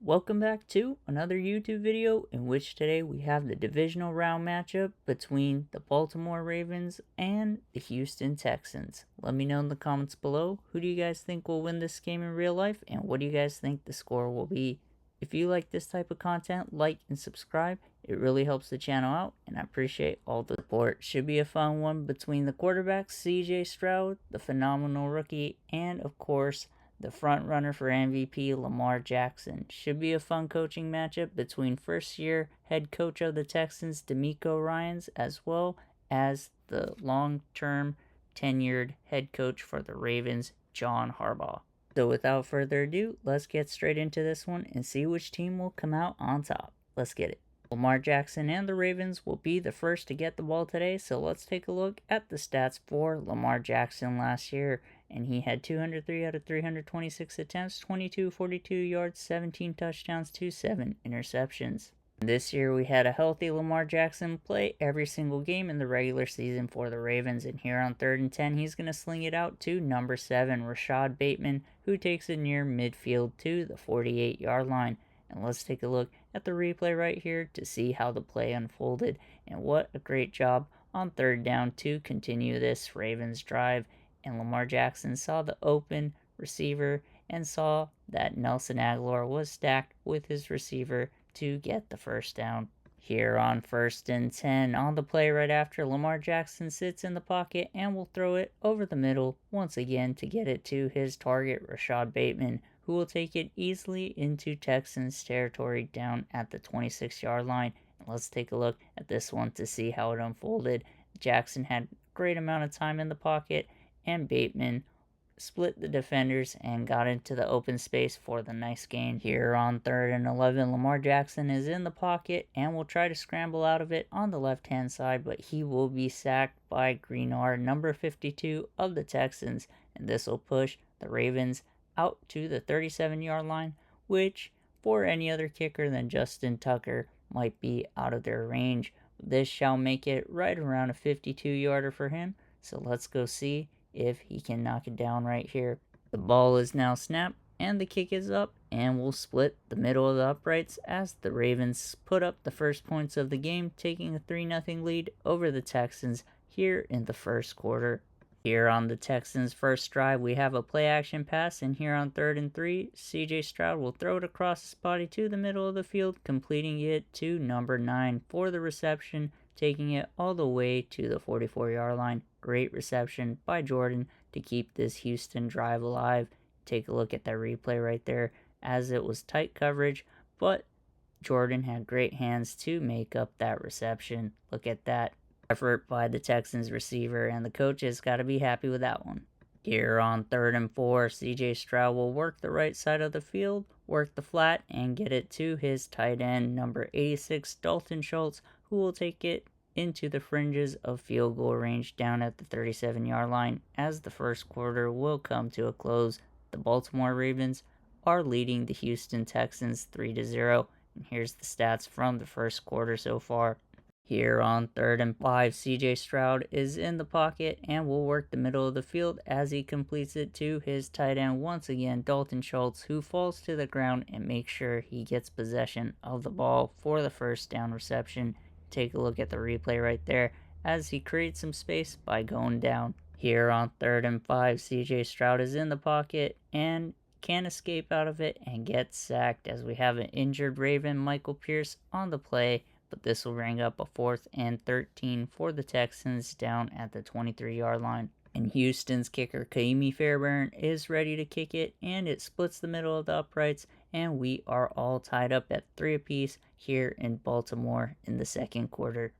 Welcome back to another YouTube video in which today we have the divisional round matchup between the Baltimore Ravens and the Houston Texans. Let me know in the comments below, who do you guys think will win this game in real life and what do you guys think the score will be? If you like this type of content, like and subscribe. It really helps the channel out and I appreciate all the support. Should be a fun one between the quarterbacks, CJ Stroud, the phenomenal rookie, and of course the front runner for MVP, Lamar Jackson. Should be a fun coaching matchup between first-year head coach of the Texans, DeMeco Ryans, as well as the long-term tenured head coach for the Ravens, John Harbaugh. So without further ado, let's get straight into this one and see which team will come out on top. Let's get it. Lamar Jackson and the Ravens will be the first to get the ball today, so let's take a look at the stats for Lamar Jackson last year. And he had 203 out of 326 attempts, 42 yards, 17 touchdowns to 7 interceptions. This year we had a healthy Lamar Jackson play every single game in the regular season for the Ravens, and here on 3rd and 10 he's going to sling it out to number 7, Rashad Bateman, who takes it near midfield to the 48-yard line. And let's take a look at the replay right here to see how the play unfolded, and what a great job on 3rd down to continue this Ravens drive. And Lamar Jackson saw the open receiver and saw that Nelson Agholor was stacked with his receiver to get the first down. Here on 1st and 10, on the play right after, Lamar Jackson sits in the pocket and will throw it over the middle once again to get it to his target, Rashad Bateman, who will take it easily into Texans territory down at the 26-yard line. And let's take a look at this one to see how it unfolded. Jackson had a great amount of time in the pocket, and Bateman split the defenders and got into the open space for the nice gain. Here on 3rd and 11, Lamar Jackson is in the pocket and will try to scramble out of it on the left-hand side, but he will be sacked by Greenard, number 52 of the Texans, and this will push the Ravens out to the 37-yard line, which for any other kicker than Justin Tucker might be out of their range. This shall make it right around a 52-yarder for him, so let's go see if he can knock it down right here. The ball is now snapped and the kick is up, and will split the middle of the uprights as the Ravens put up the first points of the game, taking a 3-0 lead over the Texans here in the first quarter. Here on the Texans' first drive, we have a play action pass, and here on 3rd and 3, CJ Stroud will throw it across his body to the middle of the field, completing it to number 9 for the reception, taking it all the way to the 44-yard line. Great reception by Jordan to keep this Houston drive alive. Take a look at that replay right there, as it was tight coverage, but Jordan had great hands to make up that reception. Look at that effort by the Texans receiver, and the coaches got to be happy with that one. Here on 3rd and 4, CJ Stroud will work the right side of the field, work the flat, and get it to his tight end, number 86, Dalton Schultz, who will take it into the fringes of field goal range down at the 37-yard line as the first quarter will come to a close. The Baltimore Ravens are leading the Houston Texans 3-0, and here's the stats from the first quarter so far. Here on 3rd and 5, CJ Stroud is in the pocket and will work the middle of the field as he completes it to his tight end once again, Dalton Schultz, who falls to the ground and makes sure he gets possession of the ball for the first down reception. Take a look at the replay right there as he creates some space by going down. Here on 3rd and 5, CJ Stroud is in the pocket and can't escape out of it and gets sacked as we have an injured Raven, Michael Pierce, on the play. But this will bring up a 4th and 13 for the Texans down at the 23-yard line. And Houston's kicker, Kaimi Fairbairn, is ready to kick it, and it splits the middle of the uprights, and we are all tied up at 3 apiece here in Baltimore in the second quarter.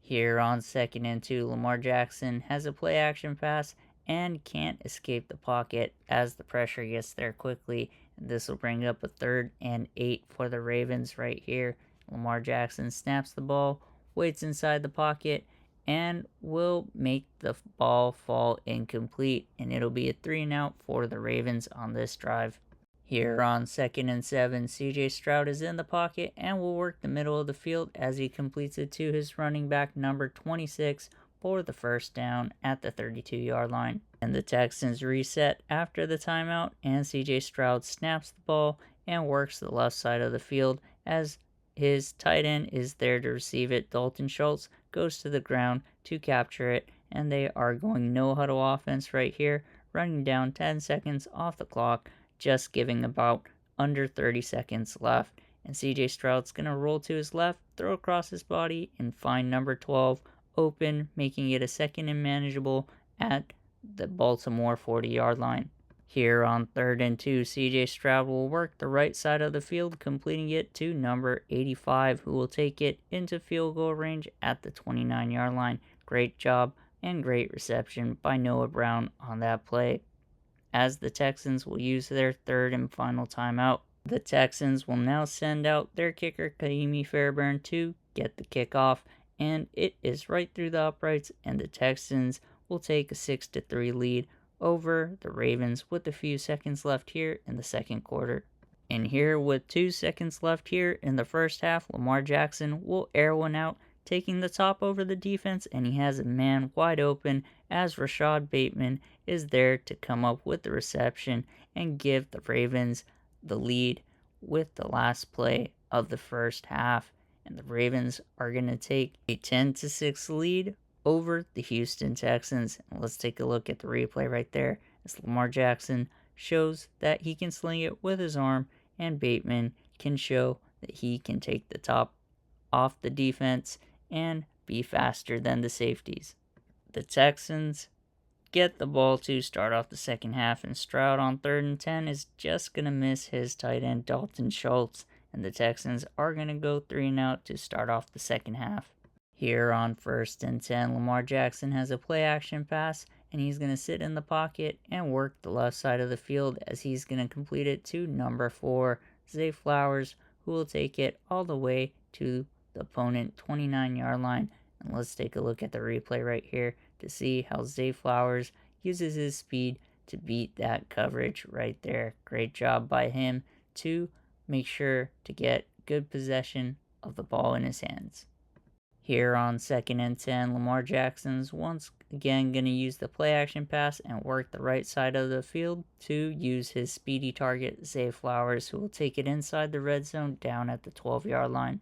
Here on 2nd and 2, Lamar Jackson has a play action pass and can't escape the pocket as the pressure gets there quickly. And this will bring up a 3rd and 8 for the Ravens right here. Lamar Jackson snaps the ball, waits inside the pocket, and will make the ball fall incomplete, and it'll be a 3-and-out for the Ravens on this drive. Here on 2nd and 7, CJ Stroud is in the pocket and will work the middle of the field as he completes it to his running back, number 26, for the first down at the 32-yard line. And the Texans reset after the timeout, and CJ Stroud snaps the ball and works the left side of the field as his tight end is there to receive it. Dalton Schultz goes to the ground to capture it, and they are going no huddle offense right here, running down 10 seconds off the clock, just giving about under 30 seconds left. And CJ Stroud's going to roll to his left, throw across his body, and find number 12 open, making it a second and manageable at the Baltimore 40-yard line. Here on 3rd and 2, CJ Stroud will work the right side of the field, completing it to number 85, who will take it into field goal range at the 29-yard line. Great job and great reception by Noah Brown on that play. As the Texans will use their third and final timeout, the Texans will now send out their kicker, Kaimi Fairbairn, to get the kickoff, and it is right through the uprights, and the Texans will take a 6-3 lead over the Ravens with a few seconds left here in the second quarter. And here with 2 seconds left here in the first half, Lamar Jackson will air one out, taking the top over the defense, and he has a man wide open as Rashad Bateman is there to come up with the reception and give the Ravens the lead with the last play of the first half. And the Ravens are going to take a 10-6 lead over the Houston Texans. And let's take a look at the replay right there as Lamar Jackson shows that he can sling it with his arm, and Bateman can show that he can take the top off the defense and be faster than the safeties. The Texans get the ball to start off the second half, and Stroud on 3rd and 10 is just going to miss his tight end Dalton Schultz, and the Texans are going to go 3 and out to start off the second half. Here on 1st and 10, Lamar Jackson has a play action pass, and he's going to sit in the pocket and work the left side of the field as he's going to complete it to number 4, Zay Flowers, who will take it all the way to the opponent 29-yard line. And let's take a look at the replay right here to see how Zay Flowers uses his speed to beat that coverage right there. Great job by him to make sure to get good possession of the ball in his hands. Here on 2nd and 10, Lamar Jackson's once again going to use the play action pass and work the right side of the field to use his speedy target, Zay Flowers, who will take it inside the red zone down at the 12-yard line.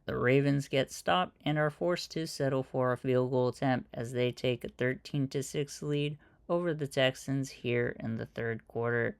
The Ravens get stopped and are forced to settle for a field goal attempt as they take a 13-6 lead over the Texans here in the third quarter.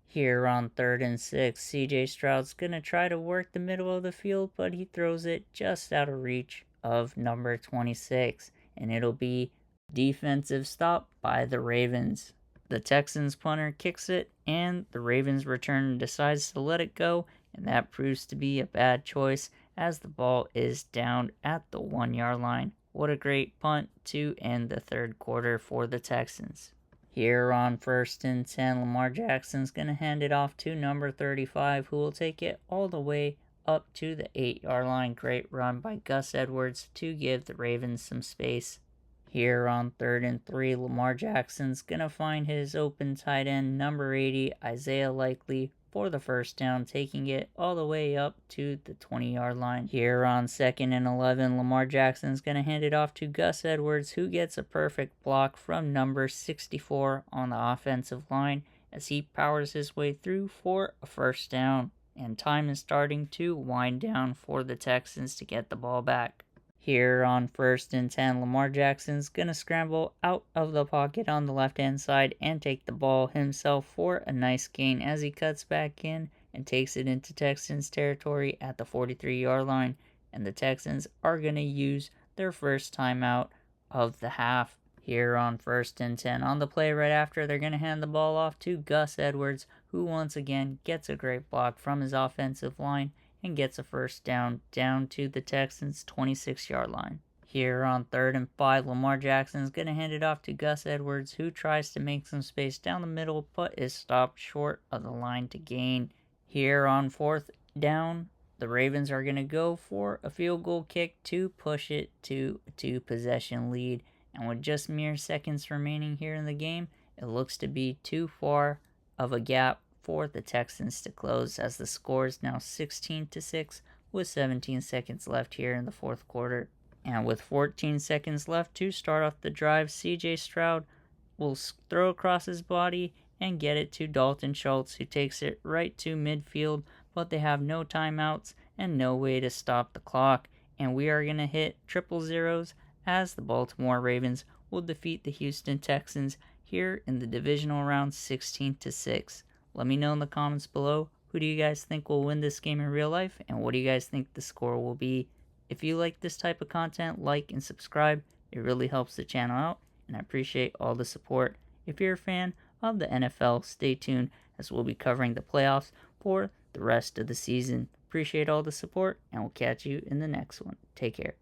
Here on 3rd and 6, CJ Stroud's going to try to work the middle of the field, but he throws it just out of reach of number 26, and it'll be defensive stop by the Ravens. The Texans punter kicks it, and the Ravens return decides to let it go, and that proves to be a bad choice as the ball is down at the 1-yard line. What a great punt to end the third quarter for the Texans. Here on 1st and 10, Lamar Jackson's going to hand it off to number 35, who will take it all the way up to the 8-yard line. Great run by Gus Edwards to give the Ravens some space. Here on 3rd and 3, Lamar Jackson's going to find his open tight end, number 80, Isaiah Likely, for the first down, taking it all the way up to the 20-yard line. Here on 2nd and 11, Lamar Jackson's going to hand it off to Gus Edwards, who gets a perfect block from number 64 on the offensive line as he powers his way through for a first down. And time is starting to wind down for the Texans to get the ball back. Here on 1st and 10, Lamar Jackson's going to scramble out of the pocket on the left-hand side and take the ball himself for a nice gain as he cuts back in and takes it into Texans territory at the 43-yard line. And the Texans are going to use their first timeout of the half. Here on 1st and 10, on the play right after, they're going to hand the ball off to Gus Edwards, who once again gets a great block from his offensive line and gets a first down to the Texans' 26-yard line. Here on 3rd and 5, Lamar Jackson's going to hand it off to Gus Edwards, who tries to make some space down the middle but is stopped short of the line to gain. Here on 4th down, the Ravens are going to go for a field goal kick to push it to a 2-possession lead. And with just mere seconds remaining here in the game, it looks to be too far of a gap for the Texans to close as the score is now 16-6 with 17 seconds left here in the fourth quarter. And with 14 seconds left to start off the drive, CJ Stroud will throw across his body and get it to Dalton Schultz, who takes it right to midfield, but they have no timeouts and no way to stop the clock. And we are going to hit triple zeros as the Baltimore Ravens will defeat the Houston Texans here in the divisional round 16-6. Let me know in the comments below, who do you guys think will win this game in real life, and what do you guys think the score will be? If you like this type of content, like and subscribe. It really helps the channel out, and I appreciate all the support. If you're a fan of the NFL, stay tuned as we'll be covering the playoffs for the rest of the season. Appreciate all the support, and we'll catch you in the next one. Take care.